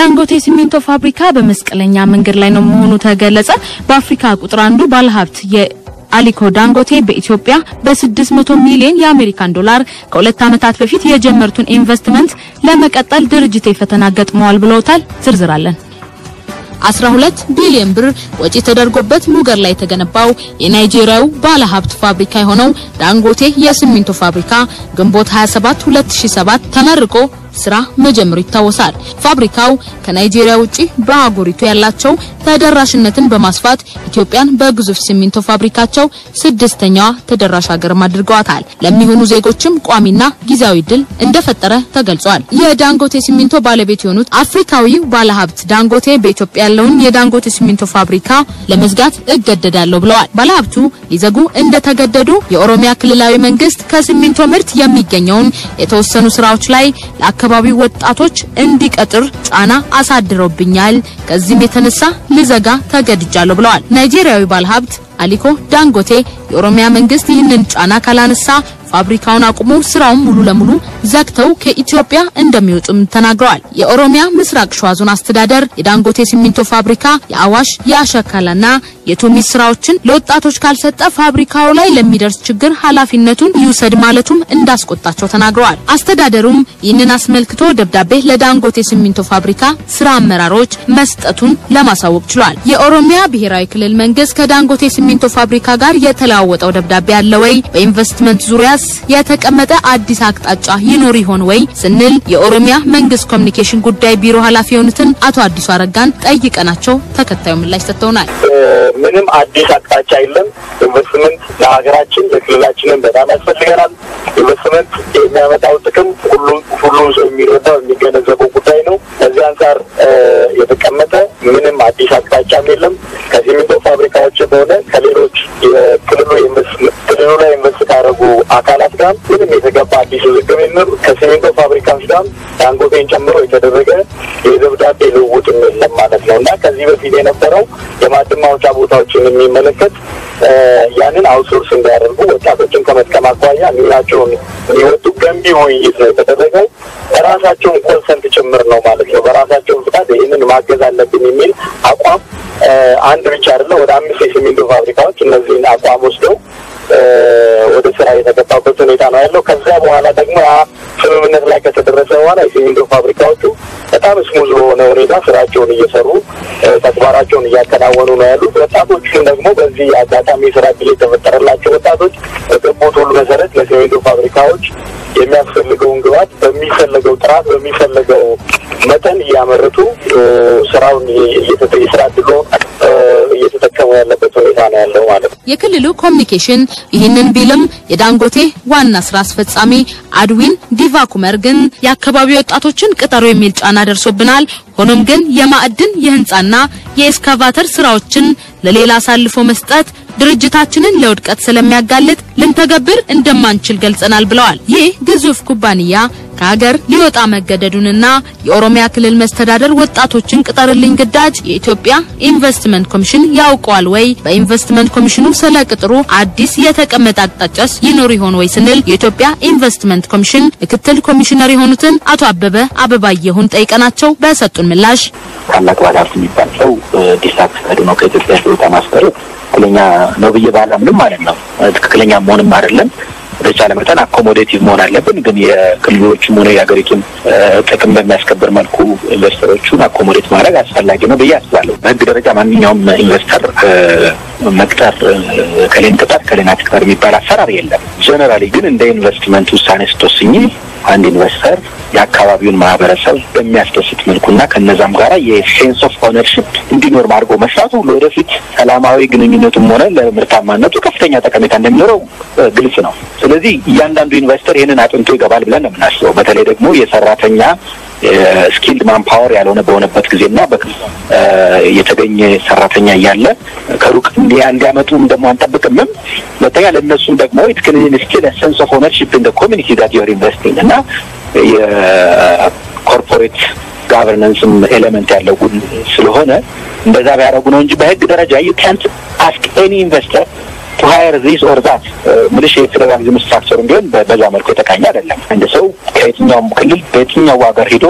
የዳንጎቴ ሲሚንቶ ፋብሪካ በመስቀለኛ መንገድ ላይ ነው መሆኑ ተገለጸ። በአፍሪካ ቁጥር አንዱ ባለሀብት አሊኮ ዳንጎቴ በኢትዮጵያ በ600 ሚሊዮን የአሜሪካን ዶላር ከሁለት ዓመታት በፊት የጀመሩትን ኢንቨስትመንት ለመቀጠል ድርጅት ፈተና ገጥመዋል ብለውታል። ዝርዝራለን 12 ቢሊዮን ብር ወጪ ተደርጎበት ሙገር ላይ ተገነባው የናይጄሪያው ባለሀብት ፋብሪካ የሆነው ዳንጎቴ የሲሚንቶ ፋብሪካ ግንቦት 27 2007 ተመርቆ ስራ መጀመሩ ይታወሳል። ፋብሪካው ከናይጄሪያ ውጪ በአገሪቱ ያላቸው ተደራሽነትን በማስፋት ኢትዮጵያን በግዙፍ ሲሚንቶ ፋብሪካቸው ስድስተኛዋ ተደራሽ ሀገር አድርገዋታል። ለሚሆኑ ዜጎችም ቋሚና ጊዜያዊ ድል እንደፈጠረ ተገልጿል። የዳንጎቴ ሲሚንቶ ባለቤት የሆኑት አፍሪካዊው ባለሀብት ዳንጎቴ በኢትዮጵያ ያለውን የዳንጎቴ ሲሚንቶ ፋብሪካ ለመዝጋት እገደዳለሁ ብለዋል። ባለሀብቱ ሊዘጉ እንደተገደዱ የኦሮሚያ ክልላዊ መንግስት ከሲሚንቶ ምርት የሚገኘውን የተወሰኑ ስራዎች ላይ አካባቢው ወጣቶች እንዲቀጥር ጫና አሳድሮብኛል፣ ከዚህም የተነሳ ልዘጋ ተገድጃለሁ ብለዋል። ናይጄሪያዊ ባለሀብት አሊኮ ዳንጎቴ የኦሮሚያ መንግስት ይህንን ጫና ካላነሳ ፋብሪካውን አቁሞ ስራውን ሙሉ ለሙሉ ዘግተው ከኢትዮጵያ እንደሚወጡም ተናግረዋል። የኦሮሚያ ምስራቅ ሸዋ ዞን አስተዳደር የዳንጎቴ ሲሚንቶ ፋብሪካ የአዋሽ የአሸካላና የቱሚስ ስራዎችን ለወጣቶች ካልሰጠ ፋብሪካው ላይ ለሚደርስ ችግር ኃላፊነቱን ይውሰድ ማለቱም እንዳስቆጣቸው ተናግረዋል። አስተዳደሩም ይህንን አስመልክቶ ደብዳቤ ለዳንጎቴ ሲሚንቶ ፋብሪካ ስራ አመራሮች መስጠቱን ለማሳወቅ ችሏል። የኦሮሚያ ብሔራዊ ክልል መንግስት ከዳንጎቴ ሲሚንቶ ፋብሪካ ጋር የተለዋወጠው ደብዳቤ አለ ወይ? በኢንቨስትመንት ዙሪያ የተቀመጠ አዲስ አቅጣጫ ይኖር ይሆን ወይ ስንል የኦሮሚያ መንግስት ኮሙኒኬሽን ጉዳይ ቢሮ ኃላፊ የሆኑትን አቶ አዲሱ አረጋን ጠይቀናቸው ተከታዩ ምላሽ ሰጥተውናል። ምንም አዲስ አቅጣጫ የለም። ኢንቨስትመንት ለሀገራችን ለክልላችን በጣም ያስፈልጋል። ኢንቨስትመንት የሚያመጣው ጥቅም ሁሉም ሰው የሚረዳው የሚገነዘበው ጉዳይ ነው። ከዚህ አንፃር የተቀመጠ ምንም አዲስ አቅጣጫ የለም። ከሲሚንቶ ፋብሪካዎች ሆነ ከሌሎች የክልሉ ላይ ኢንቨስት ካደረጉ አካላት ጋር ምንም የተገባ አዲስ ውዝግብ የለም። ከሲሚንቶ ፋብሪካዎች ጋር ዳንጎቴን ጨምሮ የተደረገ የደብዳቤ ልውውጥ የለም ማለት ነው እና ከዚህ በፊት የነበረው የማዕድን ማውጫ ቦታዎችን የሚመለከት ያንን አውትሶርስ እንዲያደርጉ ወጣቶችን ከመጥቀም አኳያ ሚናቸውን የሚወጡ ገንቢ ውይይት ነው የተደረገው። በራሳቸውን ኮንሰንት ጭምር ነው ማለት ነው። በራሳቸውን ፍቃድ ይህንን ማገዝ አለብን የሚል አቋም አንድ ብቻ አይደለም፣ ወደ 5 የሲሚንቶ ፋብሪካዎች እነዚህን አቋም ወስደው ወደ ስራ የተገባበት ሁኔታ ነው ያለው። ከዛ በኋላ ደግሞ ስምምነት ላይ ከተደረሰ በኋላ የሲሚንቶ ፋብሪካዎቹ በጣም ስሙዝ በሆነ ሁኔታ ስራቸውን እየሰሩ ተግባራቸውን እያከናወኑ ነው ያሉት። ወጣቶችን ደግሞ በዚህ አጋጣሚ ስራ ዕድል የተፈጠረላቸው ወጣቶች በገቡት ሁሉ መሰረት ለሲሚንቶ ፋብሪካዎች የሚያስፈልገውን ግብዓት በሚፈለገው ጥራት በሚፈለገው መጠን እያመረቱ ስራውን የስራ ዕድሉን እየተጠቀሙ ያለበት ሁኔታ ነው ያለው ማለት ነው። የክልሉ ኮሙኒኬሽን ይህንን ቢልም የዳንጎቴ ዋና ስራ አስፈጻሚ አድዊን ዲቫኩመር ግን የአካባቢው ወጣቶችን ቅጠሩ የሚል ጫና ደርሶብናል፣ ሆኖም ግን የማዕድን የህንጻና የኤስካቫተር ስራዎችን ለሌላ አሳልፎ መስጠት ድርጅታችንን ለውድቀት ስለሚያጋልጥ ልንተገብር እንደማንችል ገልጸናል ብለዋል። ይህ ግዙፍ ኩባንያ ከሀገር ሊወጣ መገደዱንና የኦሮሚያ ክልል መስተዳደር ወጣቶችን ቅጠርልኝ ግዳጅ የኢትዮጵያ ኢንቨስትመንት ኮሚሽን ያውቀዋል ወይ? በኢንቨስትመንት ኮሚሽኑ ስለ ቅጥሩ አዲስ የተቀመጠ አቅጣጫስ ይኖር ይሆን ወይ ስንል የኢትዮጵያ ኢንቨስትመንት ኮሚሽን ምክትል ኮሚሽነር የሆኑትን አቶ አበባየሁን ጠይቀናቸው በሰጡን ምላሽ ታላቅ ባለሀብት የሚባል ሰው ዲስታክስ ነው ከኢትዮጵያ ሲወጣ ማስቀር ትክክለኛ ነው ብዬ ባላምንም ማለት ነው። ትክክለኛ መሆንም አይደለም። በቻለ መጠን አኮሞዴቲቭ መሆን አለብን። ግን የክልሎችም ሆነ የሀገሪቱን ጥቅም በሚያስከብር መልኩ ኢንቨስተሮቹን አኮሞዴት ማድረግ አስፈላጊ ነው ብዬ አስባለሁ። በህግ ደረጃ ማንኛውም ኢንቨስተር መቅጠር ከሌን ቅጠር ከሌና ትቅጠር የሚባል አሰራር የለም። ጀነራሊ ግን እንደ ኢንቨስትመንት ውሳኔ ስትወስኝ አንድ ኢንቨስተር የአካባቢውን ማህበረሰብ በሚያስደስት መልኩና ከነዛም ጋራ የሴንስ ኦፍ ኦነርሺፕ እንዲኖር ማድረግ መስራቱ ለወደፊት ሰላማዊ ግንኙነቱም ሆነ ለምርታማነቱ ከፍተኛ ጠቀሜታ እንደሚኖረው ግልጽ ነው። ስለዚህ እያንዳንዱ ኢንቨስተር ይሄንን አጥንቶ ይገባል ብለን ነው የምናስበው። በተለይ ደግሞ የሰራተኛ ስኪልድ ማንፓወር ያልሆነ በሆነበት ጊዜና የተገኘ ሰራተኛ ያለ ከሩቅ እንዲያመጡ ደግሞ አንጠብቅም። ለተያ ለነሱም ደግሞ it can instill a sense of ownership in the community that you are investing እና የኮርፖሬት ጋቨርናንስም ኤሌመንት ያለው ስለሆነ እንደዛ ቢያደርጉ ነው እንጂ በህግ ደረጃ you can't ask any investor to hire this or that ምልሽ የፌደራሊዝም ስትራክቸር እንዲሆን በዛ መልኩ የተቃኘ አይደለም። እንደ ሰው ከየትኛውም ክልል በየትኛው ሀገር ሄዶ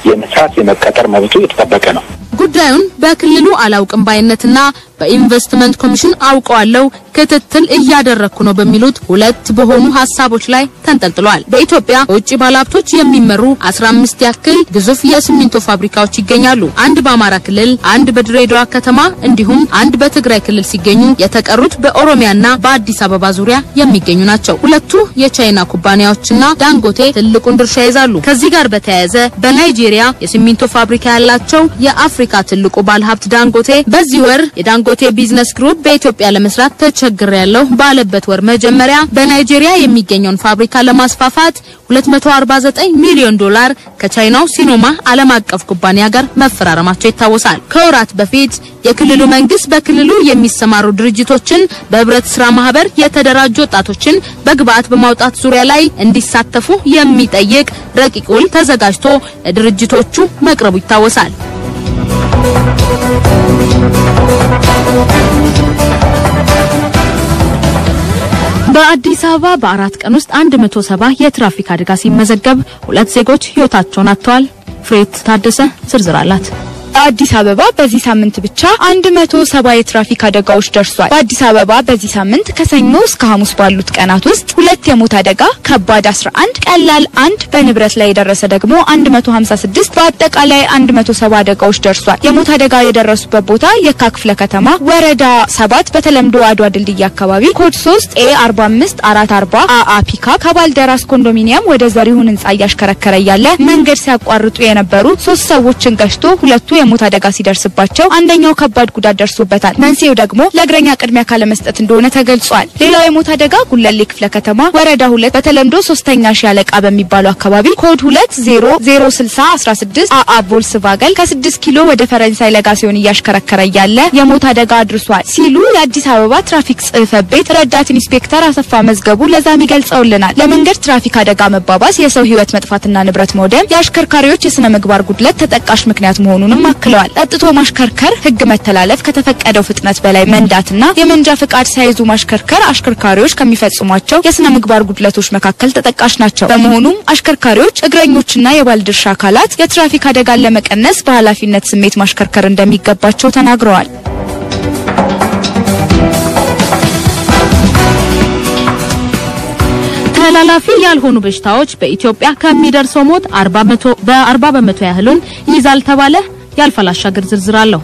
የመስራት የመቀጠር መብቱ የተጠበቀ ነው። ጉዳዩን በክልሉ አላውቅም ባይነትና በኢንቨስትመንት ኮሚሽን አውቀዋለሁ ክትትል እያደረኩ ነው በሚሉት ሁለት በሆኑ ሐሳቦች ላይ ተንጠልጥሏል። በኢትዮጵያ ውጪ ባለሀብቶች የሚመሩ 15 ያክል ግዙፍ የሲሚንቶ ፋብሪካዎች ይገኛሉ። አንድ በአማራ ክልል፣ አንድ በድሬዳዋ ከተማ እንዲሁም አንድ በትግራይ ክልል ሲገኙ የተቀሩት በኦሮሚያና በአዲስ አበባ ዙሪያ የሚገኙ ናቸው። ሁለቱ የቻይና ኩባንያዎችና ዳንጎቴ ትልቁን ድርሻ ይዛሉ። ከዚህ ጋር በተያያዘ በናይጄሪያ የሲሚንቶ ፋብሪካ ያላቸው የአፍሪካ ትልቁ ባለሀብት ዳንጎቴ በዚህ ወር የዳንጎቴ ቢዝነስ ግሩፕ በኢትዮጵያ ለመስራት ተቸግሬያለሁ ባለበት ወር መጀመሪያ በናይጄሪያ የሚገኘውን ፋብሪካ ለማስፋፋት $249 ሚሊዮን ከቻይናው ሲኖማ ዓለም አቀፍ ኩባንያ ጋር መፈራረማቸው ይታወሳል። ከወራት በፊት የክልሉ መንግስት በክልሉ የሚሰማሩ ድርጅቶችን በህብረት ስራ ማህበር የተደራጁ ወጣቶችን በግብአት በማውጣት ዙሪያ ላይ እንዲሳተፉ የሚጠይቅ ረቂቅ ውል ተዘጋጅቶ ለድርጅቶቹ መቅረቡ ይታወሳል። በአዲስ አበባ በአራት ቀን ውስጥ 170 የትራፊክ አደጋ ሲመዘገብ 2 ዜጎች ህይወታቸውን አጥተዋል። ፍሬት ታደሰ ዝርዝር አላት። አዲስ አበባ በዚህ ሳምንት ብቻ 170 የትራፊክ አደጋዎች ደርሷል። በአዲስ አበባ በዚህ ሳምንት ከሰኞ እስከ ሐሙስ ባሉት ቀናት ውስጥ 2 የሞት አደጋ፣ ከባድ 11፣ ቀላል 1፣ በንብረት ላይ የደረሰ ደግሞ 156 በአጠቃላይ 170 አደጋዎች ደርሷል። የሞት አደጋ የደረሱበት ቦታ የካ ክፍለ ከተማ ወረዳ 7 በተለምዶ አድዋ ድልድይ አካባቢ ኮድ 3 A45440 AA ፒካፕ ከባልደራስ ኮንዶሚኒየም ወደ ዘሪሁን ህንጻ እያሽከረከረ ያለ መንገድ ሲያቋርጡ የነበሩ 3 ሰዎችን ገጭቶ ሁለቱ የሞት አደጋ ሲደርስባቸው አንደኛው ከባድ ጉዳት ደርሶበታል። መንስኤው ደግሞ ለእግረኛ ቅድሚያ ካለመስጠት እንደሆነ ተገልጿል። ሌላው የሞት አደጋ ጉለሌ ክፍለ ከተማ ወረዳ 2 በተለምዶ 3ኛ ሻለቃ በሚባለው አካባቢ ኮድ 2006016 AA ቮልስቫገን ከ6 ኪሎ ወደ ፈረንሳይ ለጋሲዮን እያሽከረከረ ያለ የሞት አደጋ አድርሷል ሲሉ የአዲስ አበባ ትራፊክ ጽሕፈት ቤት ረዳት ኢንስፔክተር አሰፋ መዝገቡ ለዛሚ ገልጸውልናል። ለመንገድ ትራፊክ አደጋ መባባስ የሰው ህይወት መጥፋትና ንብረት መውደም የአሽከርካሪዎች የስነ ምግባር ጉድለት ተጠቃሽ ምክንያት መሆኑንም አክለዋል። ጠጥቶ ማሽከርከር፣ ህግ መተላለፍ፣ ከተፈቀደው ፍጥነት በላይ መንዳትና የመንጃ ፍቃድ ሳይዙ ማሽከርከር አሽከርካሪዎች ከሚፈጽሟቸው የስነ ምግባር ጉድለቶች መካከል ተጠቃሽ ናቸው። በመሆኑም አሽከርካሪዎች፣ እግረኞችና የባለድርሻ አካላት የትራፊክ አደጋን ለመቀነስ በኃላፊነት ስሜት ማሽከርከር እንደሚገባቸው ተናግረዋል። ተላላፊ ያልሆኑ በሽታዎች በኢትዮጵያ ከሚደርሰው ሞት 40 በመቶ ያህሉን ይዛል ተባለ። ያልፈላሻ ዝርዝር አለው።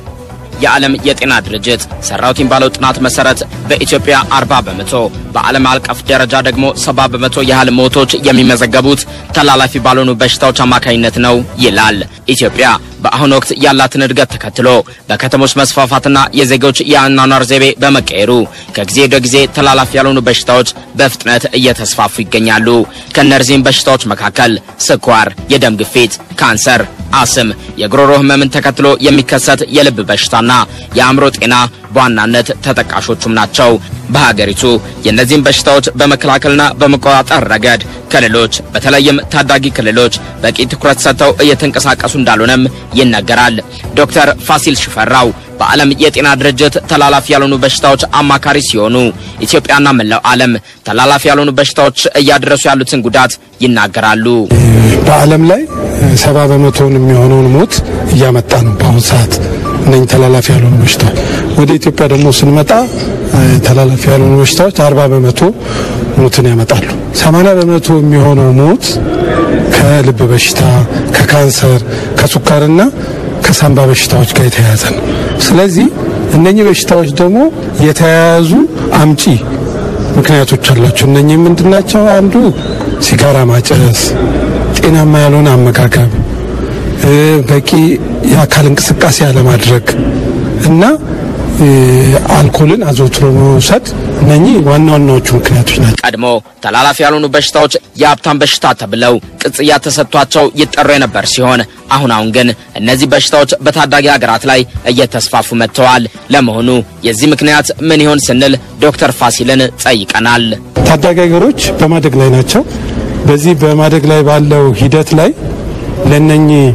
የዓለም የጤና ድርጅት ሰራውቲን ባለው ጥናት መሰረት በኢትዮጵያ 40 በመቶ በዓለም አቀፍ ደረጃ ደግሞ 70 በመቶ ያህል ሞቶች የሚመዘገቡት ተላላፊ ባልሆኑ በሽታዎች አማካኝነት ነው ይላል። ኢትዮጵያ በአሁኑ ወቅት ያላትን እድገት ተከትሎ በከተሞች መስፋፋትና የዜጎች የአኗኗር ዘይቤ በመቀየሩ ከጊዜ ወደ ጊዜ ተላላፊ ያልሆኑ በሽታዎች በፍጥነት እየተስፋፉ ይገኛሉ። ከነዚህም በሽታዎች መካከል ስኳር፣ የደም ግፊት፣ ካንሰር፣ አስም፣ የጉሮሮ ህመምን ተከትሎ የሚከሰት የልብ በሽታና የአእምሮ ጤና በዋናነት ተጠቃሾቹም ናቸው። በሀገሪቱ የነዚህን በሽታዎች በመከላከልና በመቆጣጠር ረገድ ክልሎች በተለይም ታዳጊ ክልሎች በቂ ትኩረት ሰጥተው እየተንቀሳቀሱ እንዳልሆነም ይነገራል። ዶክተር ፋሲል ሽፈራው በዓለም የጤና ድርጅት ተላላፊ ያልሆኑ በሽታዎች አማካሪ ሲሆኑ ኢትዮጵያና መላው ዓለም ተላላፊ ያልሆኑ በሽታዎች እያደረሱ ያሉትን ጉዳት ይናገራሉ። በዓለም ላይ 70 በመቶ የሚሆነውን ሞት እያመጣ ነው በአሁን ሰዓት እነኝ ተላላፊ ያልሆኑ በሽታዎች። ወደ ኢትዮጵያ ደግሞ ስንመጣ ተላላፊ ያልሆኑ በሽታዎች 40 በመቶ ሞትን ያመጣሉ። 80 በመቶ የሚሆነው ሞት ከልብ በሽታ፣ ከካንሰር፣ ከሱካርና ከሳምባ በሽታዎች ጋር የተያያዘ ነው። ስለዚህ እነኚህ በሽታዎች ደግሞ የተያያዙ አምጪ ምክንያቶች አላቸው። እነኚህ ምንድናቸው? አንዱ ሲጋራ ማጨስ፣ ጤናማ ያልሆነ አመጋገብ፣ በቂ የአካል እንቅስቃሴ አለማድረግ እና አልኮልን አዘውትሮ መውሰድ እነኚህ ዋናዎቹ ምክንያቶች ናቸው። ቀድሞ ተላላፊ ያልሆኑ በሽታዎች የሀብታም በሽታ ተብለው ቅጽያ ተሰጥቷቸው ይጠሩ የነበር ሲሆን አሁን ግን እነዚህ በሽታዎች በታዳጊ ሀገራት ላይ እየተስፋፉ መጥተዋል። ለመሆኑ የዚህ ምክንያት ምን ይሆን ስንል ዶክተር ፋሲልን ጠይቀናል። ታዳጊ ሀገሮች በማደግ ላይ ናቸው። በዚህ በማደግ ላይ ባለው ሂደት ላይ ለነኚህ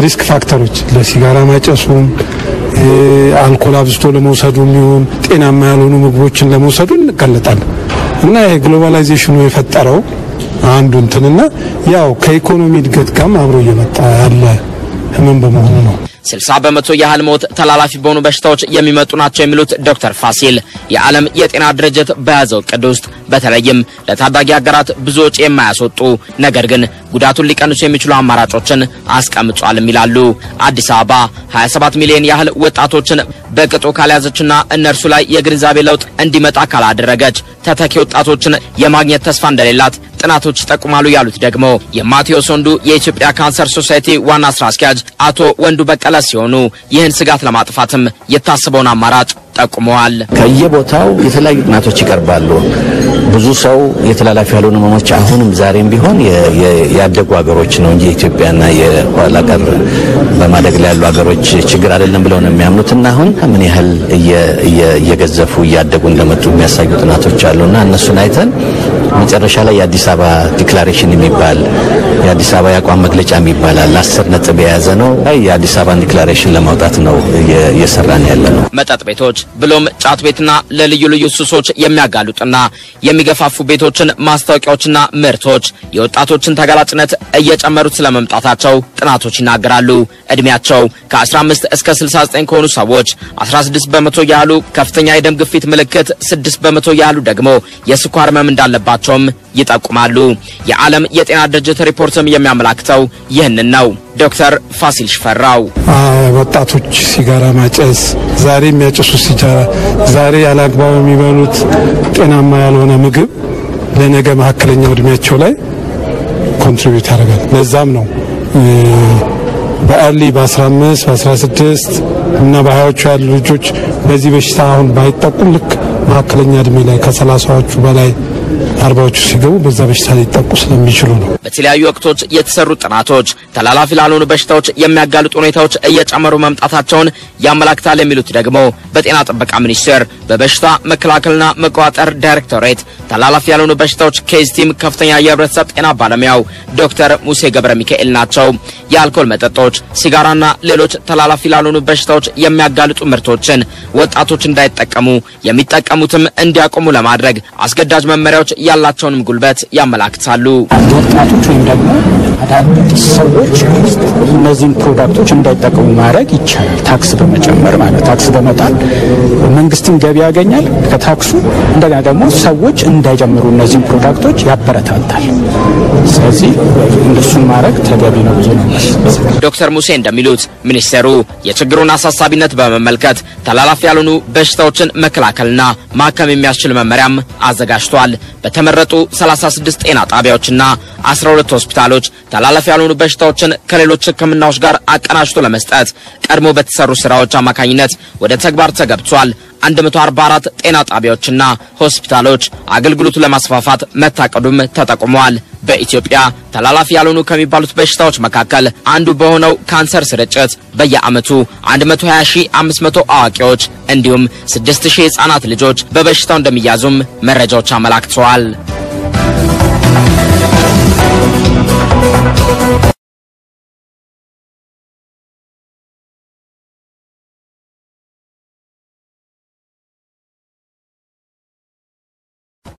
ሪስክ ፋክተሮች ለሲጋራ ማጨሱም አልኮል አብዝቶ ለመውሰዱም ይሁን ጤናማ ያልሆኑ ምግቦችን ለመውሰዱ እንቀለጣለን እና ይሄ ግሎባላይዜሽኑ የፈጠረው አንዱ እንትንና ያው ከኢኮኖሚ እድገት ጋር አብሮ እየመጣ ያለ ህመም በመሆኑ ነው 60% ያህል ሞት ተላላፊ በሆኑ በሽታዎች የሚመጡ ናቸው የሚሉት ዶክተር ፋሲል የዓለም የጤና ድርጅት በያዘው ዕቅድ ውስጥ በተለይም ለታዳጊ ሀገራት ብዙ ወጪ የማያስወጡ ነገር ግን ጉዳቱን ሊቀንሱ የሚችሉ አማራጮችን አስቀምጧልም ይላሉ። አዲስ አበባ 27 ሚሊዮን ያህል ወጣቶችን በቅጡ ካልያዘችና እነርሱ ላይ የግንዛቤ ለውጥ እንዲመጣ ካላደረገች ተተኪ ወጣቶችን የማግኘት ተስፋ እንደሌላት ጥናቶች ይጠቁማሉ ያሉት ደግሞ የማቴዎስ ወንዱ የኢትዮጵያ ካንሰር ሶሳይቲ ዋና ስራ አስኪያጅ አቶ ወንዱ በቀለ ሲሆኑ ይህን ስጋት ለማጥፋትም የታሰበውን አማራጭ ጠቁመዋል። ከየቦታው የተለያዩ ጥናቶች ይቀርባሉ። ብዙ ሰው የተላላፊ ያልሆኑ ህመሞች አሁንም ዛሬም ቢሆን ያደጉ ሀገሮች ነው እንጂ ኢትዮጵያና የኋላ ቀር በማደግ ላይ ያሉ ሀገሮች ችግር አይደለም ብለው ነው የሚያምኑትና አሁን ምን ያህል እየገዘፉ እያደጉ እንደመጡ የሚያሳዩ ጥናቶች አሉና እነሱን አይተን መጨረሻ ላይ የአዲስ አበባ ዲክላሬሽን የሚባል የአዲስ አበባ ያቋም መግለጫ የሚባል 10 ነጥብ የያዘ ነው። የአዲስ አበባ ዲክላሬሽን ለማውጣት ነው እየሰራን ያለነው። መጠጥ ቤቶች ብሎም ጫት ቤትና ለልዩ ልዩ ሱሶች የሚያጋልጡና የሚገፋፉ ቤቶችን ማስታወቂያዎችና ምርቶች የወጣቶችን ተጋላጭነት እየጨመሩት ስለመምጣታቸው ጥናቶች ይናገራሉ። እድሜያቸው ከ15 እስከ 69 ከሆኑ ሰዎች 16% ያህሉ ከፍተኛ የደም ግፊት ምልክት 6% ያህሉ ደግሞ የስኳር ህመም እንዳለባቸውም ይጠቁማሉ። የዓለም የጤና ድርጅት ሪፖርትም የሚያመላክተው ይህንን ነው። ዶክተር ፋሲል ሽፈራው ወጣቶች ሲጋራ ማጨስ ዛሬ የሚያጨሱት ሲጋራ ዛሬ ያላግባብ የሚበሉት ጤናማ ያልሆነ ምግብ ለነገ መካከለኛው እድሜያቸው ላይ ኮንትሪቢዩት ያደርጋል። ለዛም ነው በአርሊ በ15 በ16 እና በ20ዎቹ ያሉ ልጆች በዚህ በሽታ አሁን ባይጠቁም ልክ መካከለኛ እድሜ ላይ ከ30ዎቹ በላይ 40ዎቹ ሲገቡ በዛ በሽታ ሊጠቁ ስለሚችሉ ነው። በተለያዩ ወቅቶች የተሰሩ ጥናቶች ተላላፊ ላልሆኑ በሽታዎች የሚያጋልጡ ሁኔታዎች እየጨመሩ መምጣታቸውን ያመላክታል የሚሉት ደግሞ በጤና ጥበቃ ሚኒስቴር በበሽታ መከላከልና መቆጣጠር ዳይሬክቶሬት ተላላፊ ያልሆኑ በሽታዎች ኬዝ ቲም ከፍተኛ የህብረተሰብ ጤና ባለሙያው ዶክተር ሙሴ ገብረ ሚካኤል ናቸው። የአልኮል መጠጦች፣ ሲጋራና ሌሎች ተላላፊ ላልሆኑ በሽታዎች የሚያጋልጡ ምርቶችን ወጣቶች እንዳይጠቀሙ የሚጠቀሙትም እንዲያቆሙ ለማድረግ አስገዳጅ መመሪያዎች ያላቸውንም ጉልበት ያመላክታሉ። ወጣቶች ወይም ደግሞ አዳዲስ ሰዎች እነዚህን ፕሮዳክቶች እንዳይጠቀሙ ማድረግ ይቻላል። ታክስ በመጨመር ማለት ታክስ በመጣል መንግስትን ገቢ ያገኛል ከታክሱ እንደገና ደግሞ ሰዎች እንዳይጀምሩ እነዚህን ፕሮዳክቶች ያበረታታል። ስለዚህ እንደሱን ማድረግ ተገቢ ነው ብዬ ነው። ዶክተር ሙሴ እንደሚሉት ሚኒስቴሩ የችግሩን አሳሳቢነት በመመልከት ተላላፊ ያልሆኑ በሽታዎችን መከላከልና ማከም የሚያስችል መመሪያም አዘጋጅቷል። በተመረጡ 36 ጤና ጣቢያዎችና 12 ሆስፒታሎች ተላላፊ ያልሆኑ በሽታዎችን ከሌሎች ህክምናዎች ጋር አቀናጅቶ ለመስጠት ቀድሞ በተሰሩ ስራዎች አማካኝነት ወደ ተግባር ተገብቷል። 144 ጤና ጣቢያዎችና ሆስፒታሎች አገልግሎቱ ለማስፋፋት መታቀዱም ተጠቁመዋል። በኢትዮጵያ ተላላፊ ያልሆኑ ከሚባሉት በሽታዎች መካከል አንዱ በሆነው ካንሰር ስርጭት በየዓመቱ 120500 አዋቂዎች እንዲሁም 6000 ህጻናት ልጆች በበሽታው እንደሚያዙም መረጃዎች አመላክተዋል።